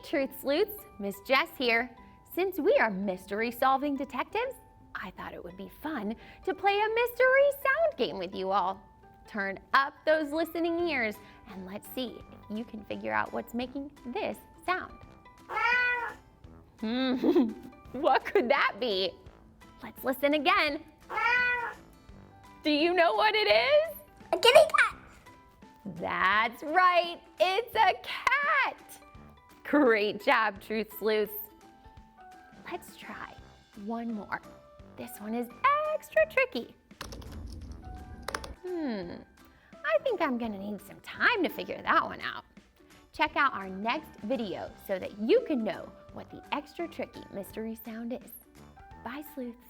Truth Sleuths, Miss Jess here. Since we are mystery-solving detectives, I thought it would be fun to play a mystery sound game with you all. Turn up those listening ears and let's see if you can figure out what's making this sound. What could that be? Let's listen again. Do you know what it is? A kitty cat. That's right, it's a cat. Great job, Truth Sleuths. Let's try one more. This one is extra tricky. I think I'm gonna need some time to figure that one out. Check out our next video so that you can know what the extra tricky mystery sound is. Bye, Sleuths.